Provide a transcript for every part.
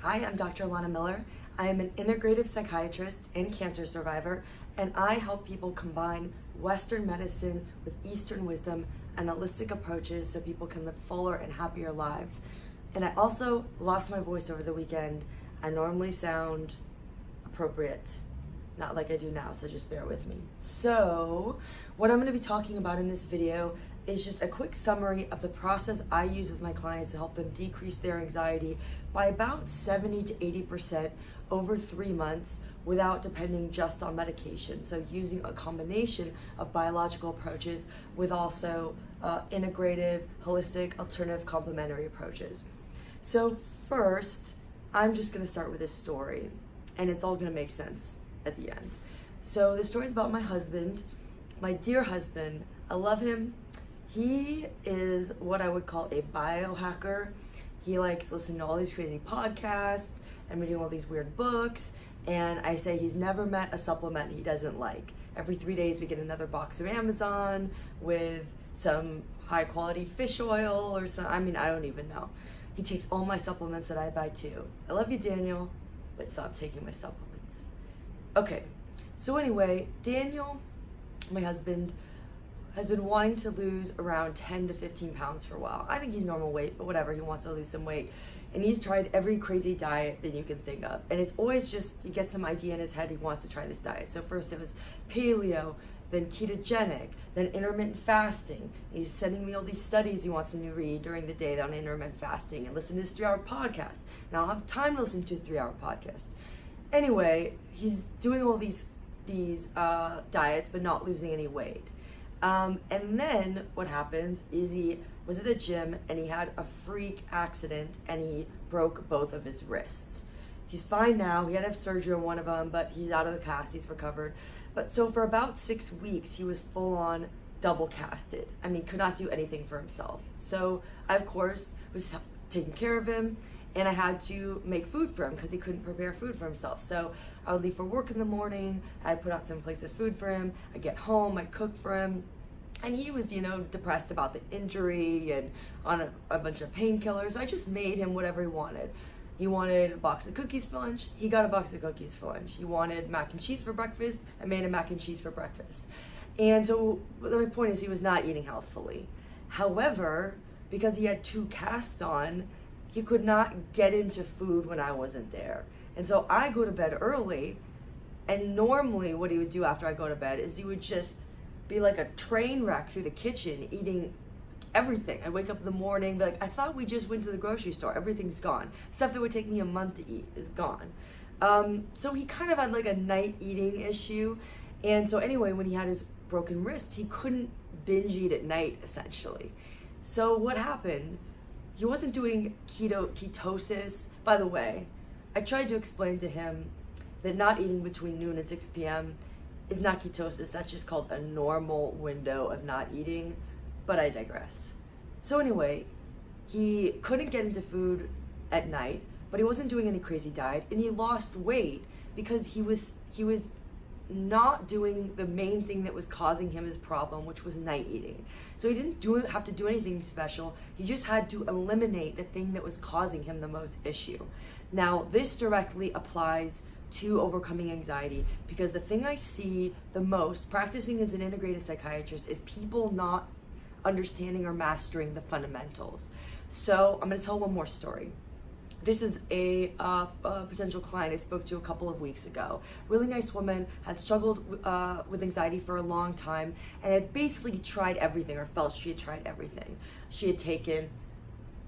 Hi, I'm Dr. Alana Miller. I am an integrative psychiatrist and cancer survivor, and I help people combine Western medicine with Eastern wisdom and holistic approaches so people can live fuller and happier lives. And I also lost my voice over the weekend. I normally sound appropriate, not like I do now, so just bear with me. So, what I'm going to be talking about in this video is just a quick summary of the process I use with my clients to help them decrease their anxiety by about 70 to 80% over 3 months without depending just on medication. So using a combination of biological approaches with also integrative, holistic, alternative, complementary approaches. So first, I'm just going to start with a story, and it's all going to make sense at the end. So the story is about my husband, my dear husband. I love him. He is what I would call a biohacker. He likes listening to all these crazy podcasts and reading all these weird books. And I say he's never met a supplement he doesn't like. Every 3 days we get another box of Amazon with some high quality fish oil or some, I don't even know. He takes all my supplements that I buy too. I love you, Daniel, but stop taking my supplements. Okay, so anyway, Daniel, my husband, has been wanting to lose around 10 to 15 pounds for a while. I think he's normal weight, but whatever, he wants to lose some weight. And he's tried every crazy diet that you can think of. And it's always just, he gets some idea in his head, he wants to try this diet. So first it was paleo, then ketogenic, then intermittent fasting. He's sending me all these studies he wants me to read during the day on intermittent fasting and listen to his 3-hour podcast. Now I don't have time to listen to a 3-hour podcast. Anyway, he's doing all these diets, but not losing any weight. And then what happens is he was at the gym and he had a freak accident and he broke both of his wrists. He's fine now. He had to have surgery on one of them, but he's out of the cast. He's recovered. But so for about 6 weeks, he was full on double casted. Could not do anything for himself. So I, of course, was taking care of him, and I had to make food for him because he couldn't prepare food for himself. So I would leave for work in the morning, I'd put out some plates of food for him, I'd get home, I'd cook for him. And he was, depressed about the injury and on a bunch of painkillers. So I just made him whatever he wanted. He wanted a box of cookies for lunch, he got a box of cookies for lunch. He wanted mac and cheese for breakfast, I made him mac and cheese for breakfast. And so my point is he was not eating healthfully. However, because he had 2 casts on, he could not get into food when I wasn't there. And so I go to bed early, and normally what he would do after I go to bed is he would just be like a train wreck through the kitchen eating everything. I wake up in the morning, be like, I thought we just went to the grocery store, everything's gone. Stuff that would take me a month to eat is gone. So he kind of had like a night eating issue. And so anyway, when he had his broken wrist, he couldn't binge eat at night essentially. So what happened? He wasn't doing ketosis. By the way, I tried to explain to him that not eating between noon and 6 p.m. is not ketosis. That's just called a normal window of not eating, but I digress. So anyway, he couldn't get into food at night, but he wasn't doing any crazy diet, and he lost weight because he was not doing the main thing that was causing him his problem, which was night eating. So he didn't have to do anything special. He just had to eliminate the thing that was causing him the most issue. Now, this directly applies to overcoming anxiety, because the thing I see the most practicing as an integrative psychiatrist is people not understanding or mastering the fundamentals. So I'm going to tell one more story. This is a potential client I spoke to a couple of weeks ago. Really nice woman, had struggled with anxiety for a long time and had basically tried everything, or felt she had tried everything. She had taken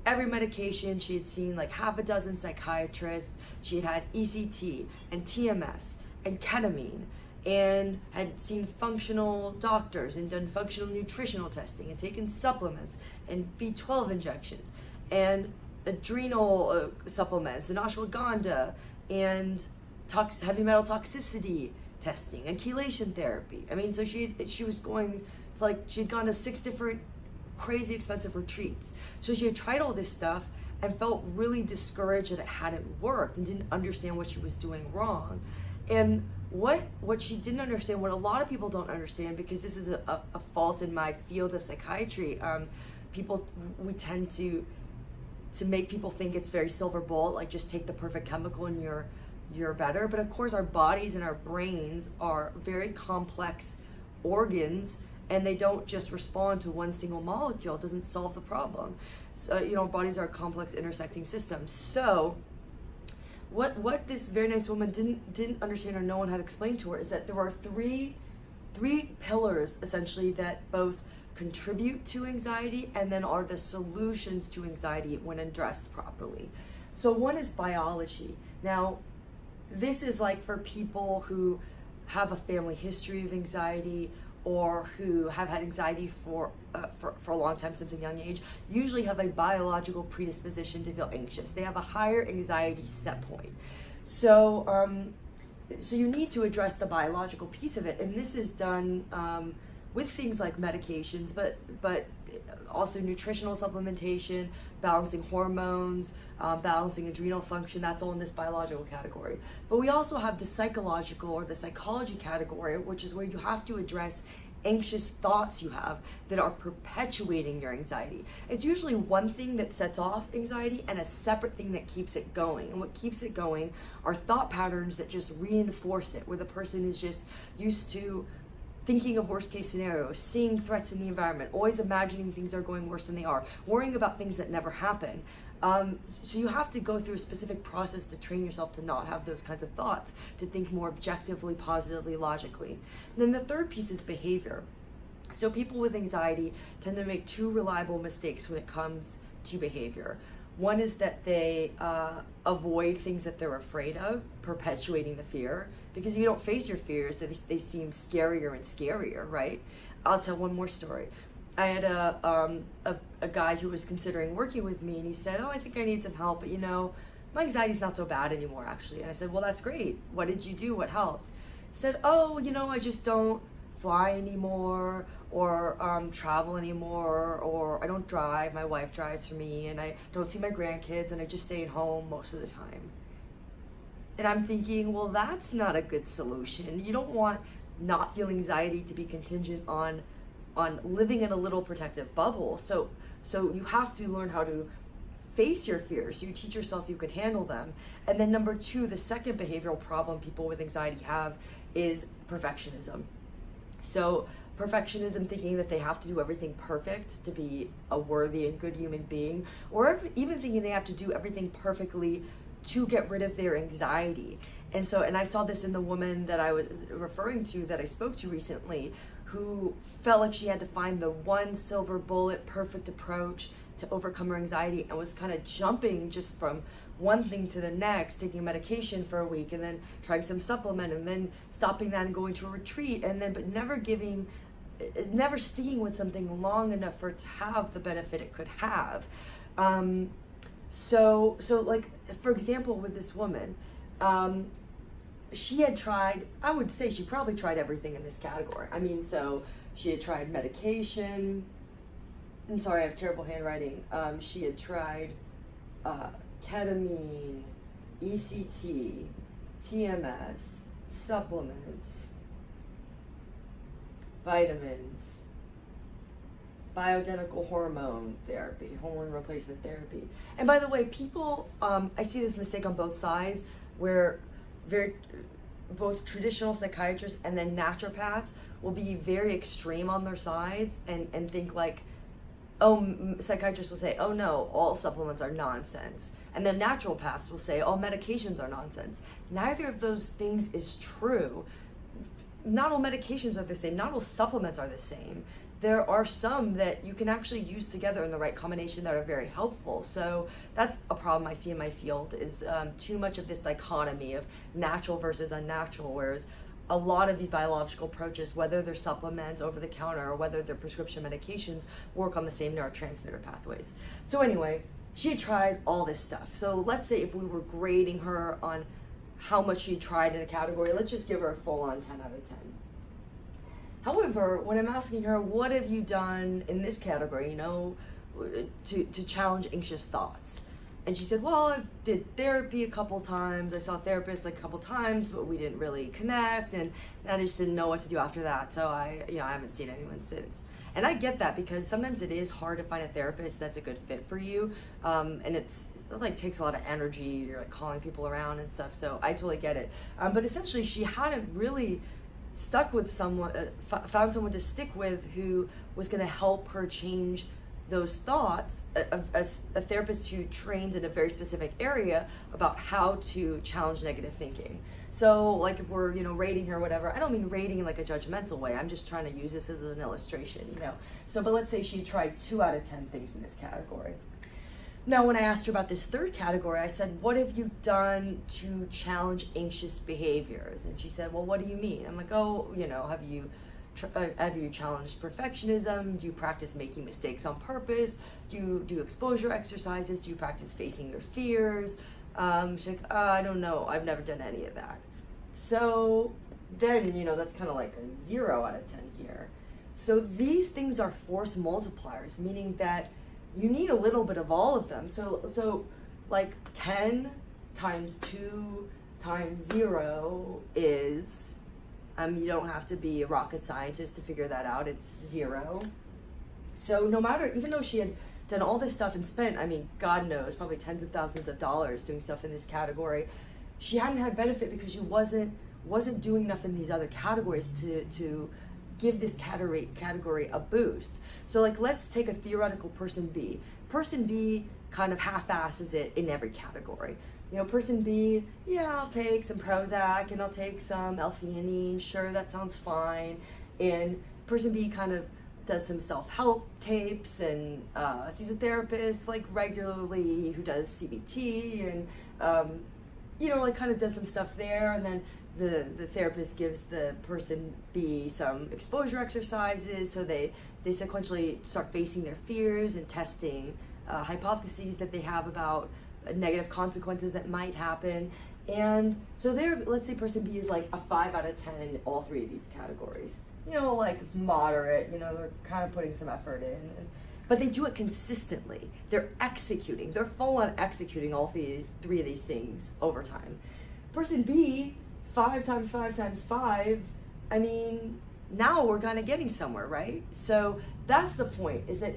every medication, she had seen like half a dozen psychiatrists, she had had ECT and TMS and ketamine, and had seen functional doctors and done functional nutritional testing and taken supplements and B12 injections and adrenal supplements and ashwagandha and heavy metal toxicity testing and chelation therapy. So she was going to she'd gone to 6 different crazy expensive retreats. So she had tried all this stuff and felt really discouraged that it hadn't worked and didn't understand what she was doing wrong. And what she didn't understand, what a lot of people don't understand, because this is a fault in my field of psychiatry, we tend to to make people think it's very silver bullet, like just take the perfect chemical and you're better. But of course, our bodies and our brains are very complex organs, and they don't just respond to one single molecule. It doesn't solve the problem. So, you know, bodies are complex intersecting systems. So what this very nice woman didn't understand, or no one had explained to her, is that there are three pillars essentially that both contribute to anxiety and then are the solutions to anxiety when addressed properly. So one is biology. Now, this is like for people who have a family history of anxiety, or who have had anxiety for a long time, since a young age, usually have a biological predisposition to feel anxious. They have a higher anxiety set point. So so you need to address the biological piece of it, and this is done with things like medications, but also nutritional supplementation, balancing hormones, balancing adrenal function. That's all in this biological category. But we also have the psychological or the psychology category, which is where you have to address anxious thoughts you have that are perpetuating your anxiety. It's usually one thing that sets off anxiety and a separate thing that keeps it going. And what keeps it going are thought patterns that just reinforce it, where the person is just used to thinking of worst case scenarios, seeing threats in the environment, always imagining things are going worse than they are, worrying about things that never happen. So you have to go through a specific process to train yourself to not have those kinds of thoughts, to think more objectively, positively, logically. And then the third piece is behavior. So people with anxiety tend to make two reliable mistakes when it comes to behavior. One is that they avoid things that they're afraid of, perpetuating the fear, because if you don't face your fears, they seem scarier and scarier, right? I'll tell one more story. I had a guy who was considering working with me, and he said, "Oh, I think I need some help, but you know, my anxiety's not so bad anymore, actually." And I said, "Well, that's great. What did you do? What helped?" He said, "Oh, you know, I just don't fly anymore, or travel anymore, or I don't drive. My wife drives for me, and I don't see my grandkids, and I just stay at home most of the time." And I'm thinking, well, that's not a good solution. You don't want not feeling anxiety to be contingent on living in a little protective bubble. So you have to learn how to face your fears. You teach yourself you can handle them. And then number two, the second behavioral problem people with anxiety have is perfectionism. So perfectionism, thinking that they have to do everything perfect to be a worthy and good human being, or even thinking they have to do everything perfectly to get rid of their anxiety. And I saw this in the woman that I was referring to, that I spoke to recently, who felt like she had to find the one silver bullet perfect approach to overcome her anxiety, and was kind of jumping just from one thing to the next, taking medication for a week, and then trying some supplement, and then stopping that and going to a retreat, and then but never sticking with something long enough for it to have the benefit it could have. So like, for example, with this woman, she had tried, I would say she probably tried everything in this category. I mean, so she had tried medication. I'm sorry, I have terrible handwriting. She had tried ketamine, ECT, TMS, supplements, vitamins, bioidentical hormone therapy, hormone replacement therapy. And by the way, people, I see this mistake on both sides, where both traditional psychiatrists and then naturopaths will be very extreme on their sides and think like, psychiatrists will say, "Oh no, all supplements are nonsense." And then naturopaths will say, "All medications are nonsense." Neither of those things is true. Not all medications are the same. Not all supplements are the same. There are some that you can actually use together in the right combination that are very helpful. So that's a problem I see in my field, is too much of this dichotomy of natural versus unnatural, whereas a lot of these biological approaches, whether they're supplements, over the counter, or whether they're prescription medications, work on the same neurotransmitter pathways. So anyway, she had tried all this stuff. So let's say if we were grading her on how much she tried in a category, let's just give her a full-on 10 out of 10. However, when I'm asking her, what have you done in this category, you know, to challenge anxious thoughts? And she said, well, I did therapy a couple times. I saw therapists like a couple times, but we didn't really connect, and I just didn't know what to do after that. So I haven't seen anyone since. And I get that, because sometimes it is hard to find a therapist that's a good fit for you. And it like takes a lot of energy. You're like calling people around and stuff. So I totally get it. But essentially she hadn't really stuck with someone, found someone to stick with who was going to help her change those thoughts, a therapist who trains in a very specific area about how to challenge negative thinking. So like if we're, rating her or whatever, I don't mean rating in like a judgmental way. I'm just trying to use this as an illustration, So, but let's say she tried 2 out of 10 things in this category. Now, when I asked her about this third category, I said, what have you done to challenge anxious behaviors? And she said, well, what do you mean? I'm like, oh, have you challenged perfectionism? Do you practice making mistakes on purpose? Do you do exposure exercises? Do you practice facing your fears? She's like, I don't know. I've never done any of that. So then, that's kind of like a 0 out of 10 here. So these things are force multipliers, meaning that you need a little bit of all of them. So like 10 times 2 times 0 is, you don't have to be a rocket scientist to figure that out. It's 0. So no matter, even though she had done all this stuff and spent, God knows, probably tens of thousands of dollars doing stuff in this category, she hadn't had benefit because she wasn't doing enough in these other categories to give this category a boost. So like, let's take a theoretical person B. Person B kind of half-asses it in every category. Person B, yeah, I'll take some Prozac and I'll take some L-theanine, sure, that sounds fine. And person B kind of does some self-help tapes and sees a therapist like regularly who does CBT and, like kind of does some stuff there. And then the therapist gives the person B some exposure exercises, so they sequentially start facing their fears and testing hypotheses that they have about negative consequences that might happen. And so let's say person B is like a 5 out of 10 in all 3 of these categories. Like moderate, they're kind of putting some effort in. But they do it consistently. They're full on executing all 3 of these things over time. Person B, 5 times 5 times 5, now we're kind of getting somewhere, right? So that's the point, is that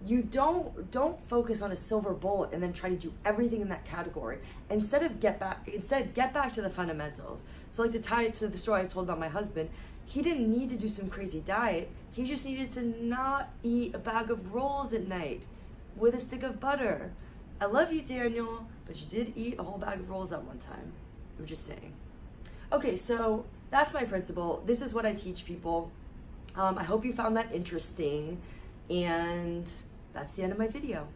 you don't focus on a silver bullet and then try to do everything in that category. Instead, get back to the fundamentals. So like to tie it to the story I told about my husband, he didn't need to do some crazy diet. He just needed to not eat a bag of rolls at night with a stick of butter. I love you, Daniel, but you did eat a whole bag of rolls at one time. I'm just saying. Okay, so that's my principle. This is what I teach people. I hope you found that interesting, and that's the end of my video.